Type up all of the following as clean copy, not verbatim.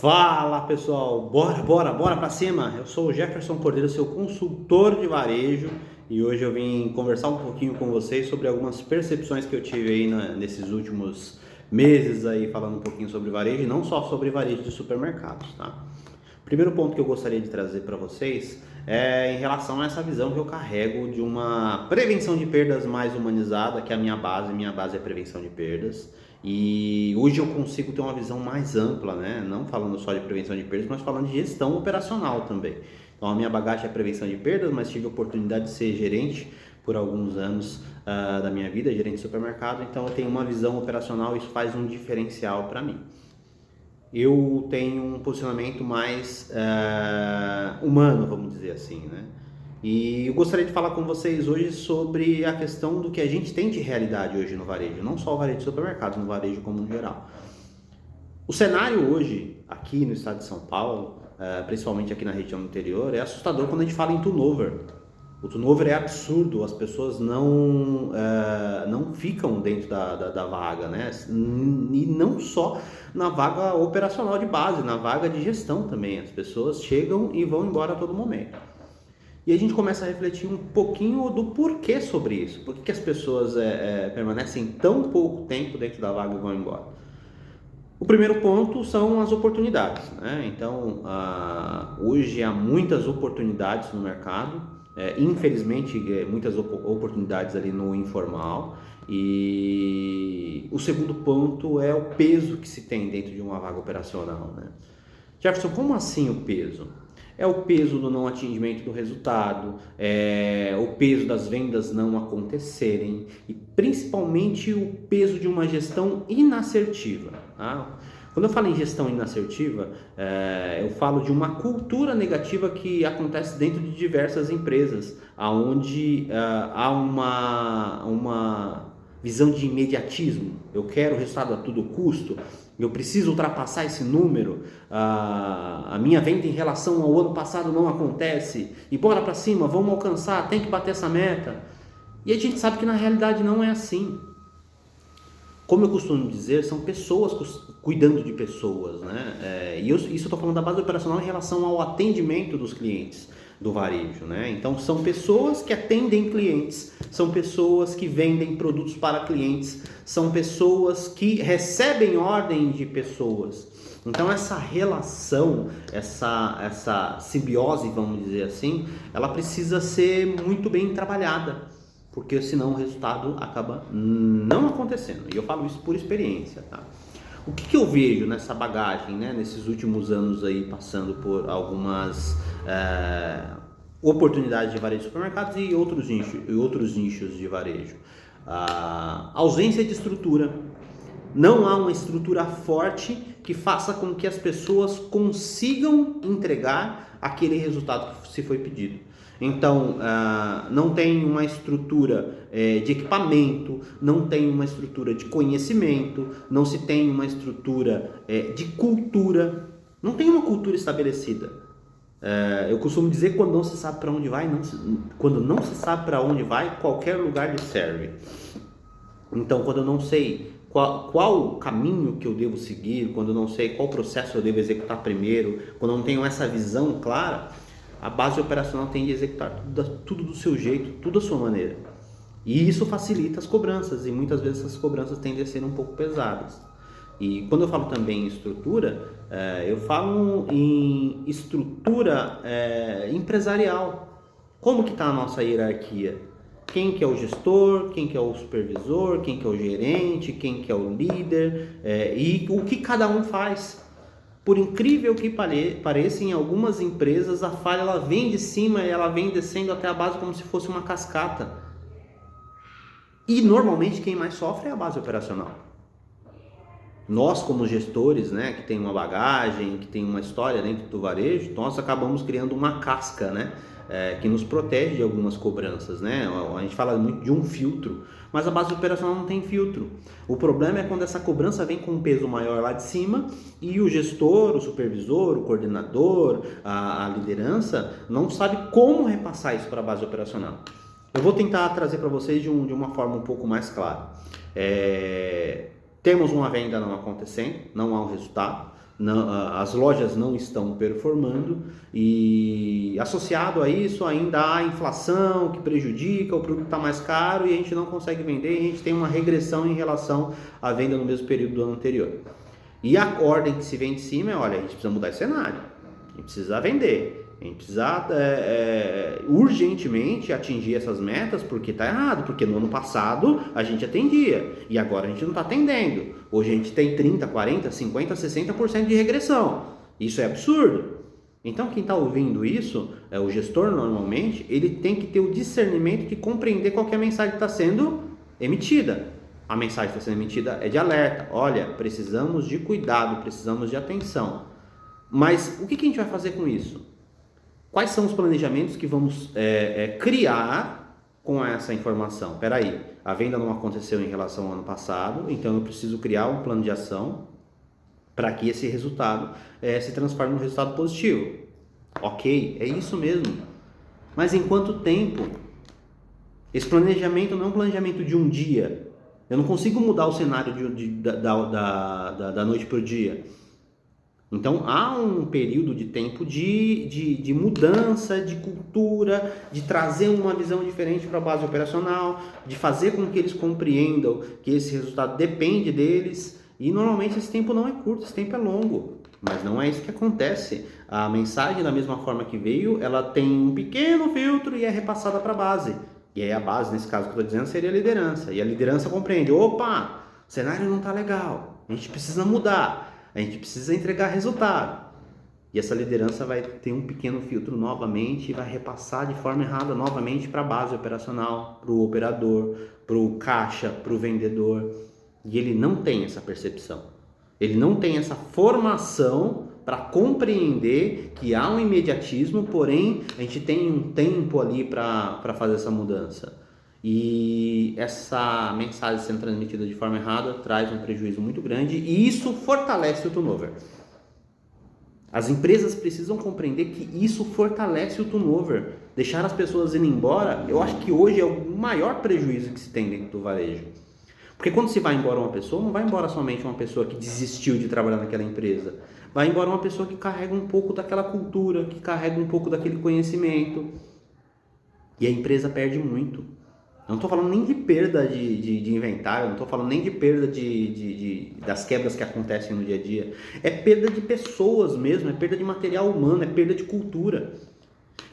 Fala pessoal, bora pra cima! Eu sou o Jefferson Cordeiro, seu consultor de varejo, e hoje eu vim conversar um pouquinho com vocês sobre algumas percepções que eu tive aí nesses últimos meses aí, falando um pouquinho sobre varejo, e não só sobre varejo de supermercados, tá? O primeiro ponto que eu gostaria de trazer para vocês é em relação a essa visão que eu carrego de uma prevenção de perdas mais humanizada, que é a minha base é prevenção de perdas. E hoje eu consigo ter uma visão mais ampla, né? Não falando só de prevenção de perdas, mas falando de gestão operacional também. Então a minha bagagem é prevenção de perdas, mas tive a oportunidade de ser gerente por alguns anos da minha vida, gerente de supermercado, então eu tenho uma visão operacional e isso faz um diferencial para mim. Eu tenho um posicionamento mais humano, vamos dizer assim, né? E eu gostaria de falar com vocês hoje sobre a questão do que a gente tem de realidade hoje no varejo, não só o varejo de supermercados, no varejo como no geral. O cenário hoje, aqui no estado de São Paulo, principalmente aqui na região interior, é assustador quando a gente fala em turnover. O turnover é absurdo, as pessoas não ficam dentro da vaga, né? E não só na vaga operacional de base, na vaga de gestão também. As pessoas chegam e vão embora a todo momento. E a gente começa a refletir um pouquinho do porquê sobre isso. Por que as pessoas permanecem tão pouco tempo dentro da vaga e vão embora? O primeiro ponto são as oportunidades, né? Então, hoje há muitas oportunidades no mercado, infelizmente muitas oportunidades ali no informal, e o segundo ponto é o peso que se tem dentro de uma vaga operacional, né? Jefferson, como assim o peso? É o peso do não atingimento do resultado, é o peso das vendas não acontecerem e principalmente o peso de uma gestão inassertiva. Tá? Quando eu falo em gestão inassertiva, eu falo de uma cultura negativa que acontece dentro de diversas empresas, onde há uma visão de imediatismo. Eu quero resultado a todo custo, eu preciso ultrapassar esse número, a minha venda em relação ao ano passado não acontece, e bora para cima, vamos alcançar, tem que bater essa meta. E a gente sabe que na realidade não é assim. Como eu costumo dizer, são pessoas cuidando de pessoas, né? E isso eu estou falando da base operacional em relação ao atendimento dos clientes do varejo, né? Então são pessoas que atendem clientes, são pessoas que vendem produtos para clientes, são pessoas que recebem ordem de pessoas. Então essa relação, essa simbiose, vamos dizer assim, ela precisa ser muito bem trabalhada, porque senão o resultado acaba não acontecendo. E eu falo isso por experiência, tá? O que eu vejo nessa bagagem, né, nesses últimos anos aí, passando por algumas oportunidades de varejo de supermercados e outros nichos de varejo? A ausência de estrutura. Não há uma estrutura forte que faça com que as pessoas consigam entregar aquele resultado que se foi pedido. Então, não tem uma estrutura de equipamento, não tem uma estrutura de conhecimento, não se tem uma estrutura de cultura, não tem uma cultura estabelecida. Eu costumo dizer que quando não se sabe para onde vai, quando não se sabe para onde vai, qualquer lugar lhe serve. Então, quando eu não sei qual caminho que eu devo seguir, quando eu não sei qual processo eu devo executar primeiro, quando eu não tenho essa visão clara, a base operacional tem de executar tudo do seu jeito, tudo à sua maneira. E isso facilita as cobranças, e muitas vezes essas cobranças tendem a ser um pouco pesadas. E quando eu falo também em estrutura, eu falo em estrutura empresarial. Como que está a nossa hierarquia? Quem que é o gestor, quem que é o supervisor, quem que é o gerente, quem que é o líder, e o que cada um faz. Por incrível que pareça, em algumas empresas a falha ela vem de cima e ela vem descendo até a base como se fosse uma cascata. E normalmente quem mais sofre é a base operacional. Nós como gestores, né, que tem uma bagagem, que tem uma história dentro do varejo, nós acabamos criando uma casca, né, que nos protege de algumas cobranças, né? A gente fala muito de um filtro, mas a base operacional não tem filtro. O problema é quando essa cobrança vem com um peso maior lá de cima e o gestor, o supervisor, o coordenador, a liderança não sabe como repassar isso para a base operacional. Eu vou tentar trazer para vocês de uma forma um pouco mais clara. Temos uma venda não acontecendo, não há um resultado. as lojas não estão performando e associado a isso ainda há a inflação que prejudica, o produto está mais caro e a gente não consegue vender, e a gente tem uma regressão em relação à venda no mesmo período do ano anterior. E a ordem que se vem de cima é, olha, a gente precisa mudar esse cenário, a gente precisa vender, a gente precisa urgentemente atingir essas metas, porque está errado, porque no ano passado a gente atendia e agora a gente não está atendendo. Hoje a gente tem 30, 40, 50, 60% de regressão. Isso é absurdo. Então quem está ouvindo isso, o gestor normalmente, ele tem que ter o discernimento de compreender qual que é a mensagem que está sendo emitida. A mensagem que está sendo emitida é de alerta. Olha, precisamos de cuidado, precisamos de atenção. Mas o que a gente vai fazer com isso? Quais são os planejamentos que vamos criar com essa informação? Espera aí, a venda não aconteceu em relação ao ano passado, então eu preciso criar um plano de ação para que esse resultado se transforme num resultado positivo. Ok, é isso mesmo. Mas em quanto tempo? Esse planejamento não é um planejamento de um dia. Eu não consigo mudar o cenário da noite para o dia. Então há um período de tempo de mudança, de cultura, de trazer uma visão diferente para a base operacional, de fazer com que eles compreendam que esse resultado depende deles, e normalmente esse tempo não é curto, esse tempo é longo, mas não é isso que acontece. A mensagem, da mesma forma que veio, ela tem um pequeno filtro e é repassada para a base, e aí a base, nesse caso que eu estou dizendo, seria a liderança, e a liderança compreende, opa, o cenário não está legal, a gente precisa mudar, a gente precisa entregar resultado. E essa liderança vai ter um pequeno filtro novamente e vai repassar de forma errada novamente para a base operacional, para o operador, para o caixa, para o vendedor. E ele não tem essa percepção. Ele não tem essa formação para compreender que há um imediatismo, porém a gente tem um tempo ali para fazer essa mudança. E essa mensagem sendo transmitida de forma errada traz um prejuízo muito grande e isso fortalece o turnover. As empresas precisam compreender que isso fortalece o turnover. Deixar as pessoas irem embora, eu acho que hoje é o maior prejuízo que se tem dentro do varejo. Porque quando se vai embora uma pessoa, não vai embora somente uma pessoa que desistiu de trabalhar naquela empresa. Vai embora uma pessoa que carrega um pouco daquela cultura, que carrega um pouco daquele conhecimento. E a empresa perde muito. Eu não estou falando nem de perda de inventário, não estou falando nem de perda das quebras que acontecem no dia a dia. É perda de pessoas mesmo, é perda de material humano, é perda de cultura.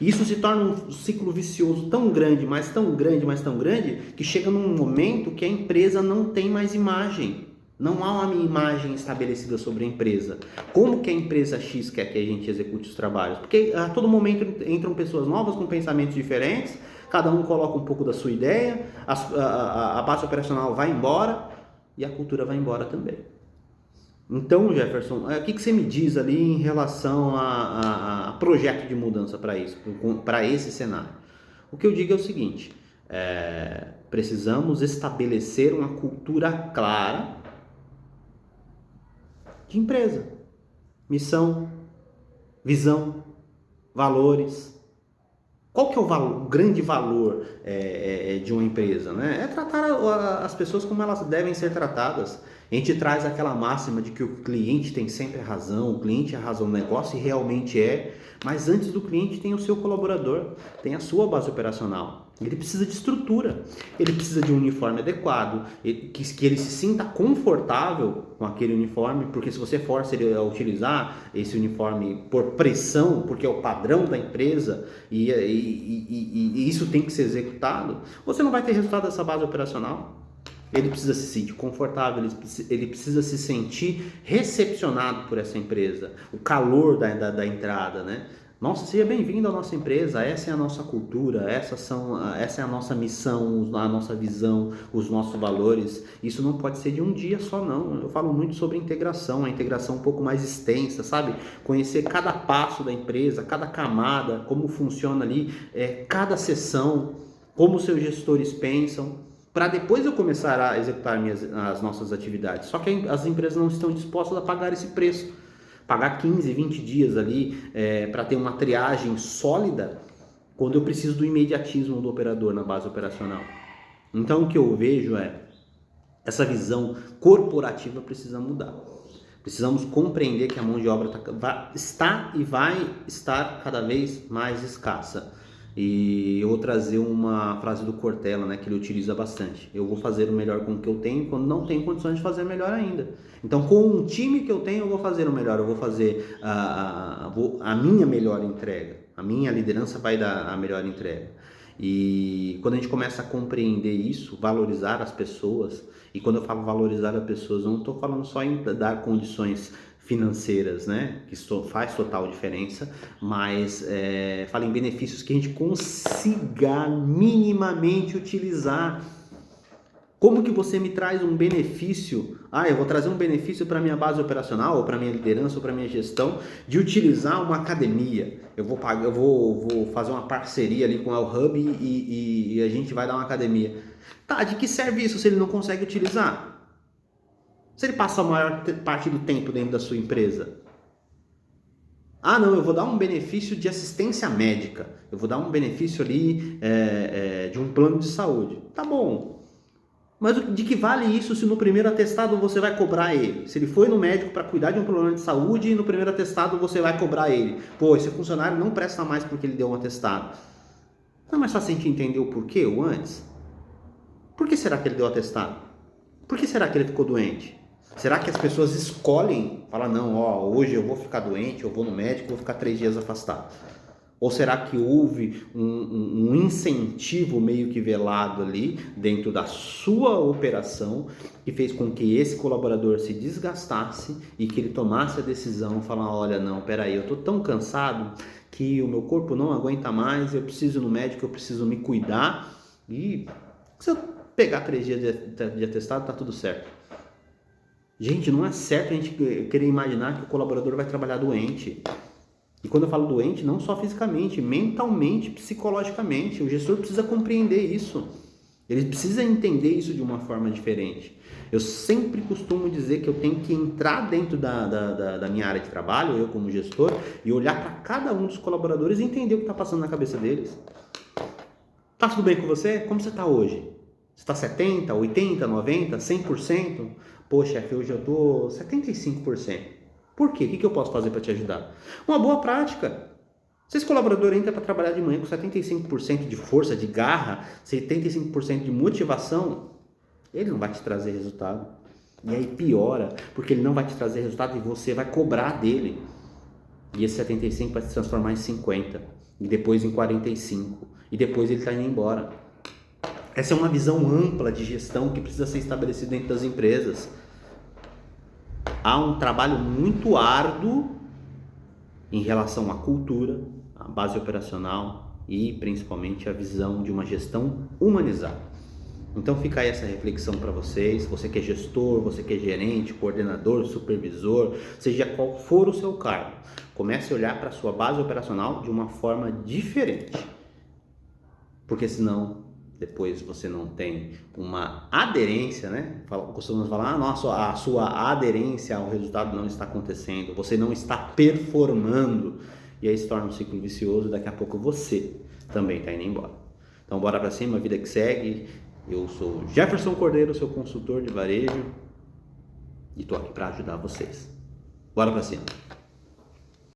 E isso se torna um ciclo vicioso tão grande, mas tão grande, mas tão grande, que chega num momento que a empresa não tem mais imagem. Não há uma imagem estabelecida sobre a empresa. Como que a empresa X quer que a gente execute os trabalhos? Porque a todo momento entram pessoas novas com pensamentos diferentes, cada um coloca um pouco da sua ideia, a base operacional vai embora e a cultura vai embora também. Então, Jefferson, o que você me diz ali em relação a projeto de mudança para isso, para esse cenário? O que eu digo é o seguinte, precisamos estabelecer uma cultura clara de empresa, missão, visão, valores. Qual que é o grande valor de uma empresa? Né? É tratar as pessoas como elas devem ser tratadas. A gente traz aquela máxima de que o cliente tem sempre a razão, o cliente é a razão do negócio e realmente é, mas antes do cliente tem o seu colaborador, tem a sua base operacional. Ele precisa de estrutura, ele precisa de um uniforme adequado, que ele se sinta confortável com aquele uniforme, porque se você força ele a utilizar esse uniforme por pressão, porque é o padrão da empresa e isso tem que ser executado, você não vai ter resultado dessa base operacional. Ele precisa se sentir confortável, ele precisa se sentir recepcionado por essa empresa, o calor da entrada, né? Nossa, seja bem-vindo à nossa empresa, essa é a nossa cultura, essa é a nossa missão, a nossa visão, os nossos valores. Isso não pode ser de um dia só, não. Eu falo muito sobre integração, a integração um pouco mais extensa, sabe? Conhecer cada passo da empresa, cada camada, como funciona ali, cada sessão, como os seus gestores pensam, para depois eu começar a executar as nossas atividades. Só que as empresas não estão dispostas a pagar esse preço. Pagar 15, 20 dias ali para ter uma triagem sólida, quando eu preciso do imediatismo do operador na base operacional. Então o que eu vejo essa visão corporativa precisa mudar. Precisamos compreender que a mão de obra está e vai estar cada vez mais escassa. E eu vou trazer uma frase do Cortella, né, que ele utiliza bastante. Eu vou fazer o melhor com o que eu tenho quando não tenho condições de fazer melhor ainda. Então, com o time que eu tenho, eu vou fazer o melhor. Eu vou fazer a minha melhor entrega. A minha liderança vai dar a melhor entrega. E quando a gente começa a compreender isso, valorizar as pessoas, e quando eu falo valorizar as pessoas, eu não estou falando só em dar condições financeiras, né, que isso faz total diferença, mas falo em benefícios que a gente consiga minimamente utilizar. Como que você me traz um benefício? Eu vou trazer um benefício para minha base operacional, ou para minha liderança, ou para minha gestão, de utilizar uma academia. Eu vou fazer uma parceria ali com o Hub e a gente vai dar uma academia. Tá, de que serve isso se ele não consegue utilizar? Se ele passa a maior parte do tempo dentro da sua empresa? Não, eu vou dar um benefício de assistência médica. Eu vou dar um benefício ali de um plano de saúde. Tá bom. Mas de que vale isso se no primeiro atestado você vai cobrar ele? Se ele foi no médico para cuidar de um problema de saúde e no primeiro atestado você vai cobrar ele. Pô, esse funcionário não presta mais porque ele deu um atestado. Não é mais fácil a gente entender o porquê, o antes? Por que será que ele deu atestado? Por que será que ele ficou doente? Será que as pessoas escolhem, falar, não, hoje eu vou ficar doente, eu vou no médico, vou ficar 3 dias afastado? Ou será que houve um incentivo meio que velado ali dentro da sua operação que fez com que esse colaborador se desgastasse e que ele tomasse a decisão, falar, olha, não, peraí, eu tô tão cansado que o meu corpo não aguenta mais, eu preciso ir no médico, eu preciso me cuidar e se eu pegar 3 dias de atestado, tá tudo certo. Gente, não é certo a gente querer imaginar que o colaborador vai trabalhar doente. E quando eu falo doente, não só fisicamente, mentalmente, psicologicamente. O gestor precisa compreender isso. Ele precisa entender isso de uma forma diferente. Eu sempre costumo dizer que eu tenho que entrar dentro da minha área de trabalho, eu como gestor, e olhar para cada um dos colaboradores e entender o que está passando na cabeça deles. Tá tudo bem com você? Como você está hoje? Você está 70%, 80%, 90%, 100%? Pô, chefe, hoje eu estou 75%. Por quê? O que eu posso fazer para te ajudar? Uma boa prática. Se esse colaborador entra para trabalhar de manhã com 75% de força, de garra, 75% de motivação, ele não vai te trazer resultado. E aí piora, porque ele não vai te trazer resultado e você vai cobrar dele. E esse 75% vai se transformar em 50%, e depois em 45%, e depois ele está indo embora. Essa é uma visão ampla de gestão que precisa ser estabelecida dentro das empresas. Há um trabalho muito árduo em relação à cultura, à base operacional e principalmente a visão de uma gestão humanizada. Então fica aí essa reflexão para vocês, você que é gestor, você que é gerente, coordenador, supervisor, seja qual for o seu cargo, comece a olhar para a sua base operacional de uma forma diferente, porque senão depois você não tem uma aderência, né? Costumamos falar, nossa, a sua aderência ao resultado não está acontecendo, você não está performando, e aí se torna um ciclo vicioso e daqui a pouco você também está indo embora. Então bora pra cima, vida que segue. Eu sou Jefferson Cordeiro, seu consultor de varejo, e estou aqui para ajudar vocês. Bora pra cima!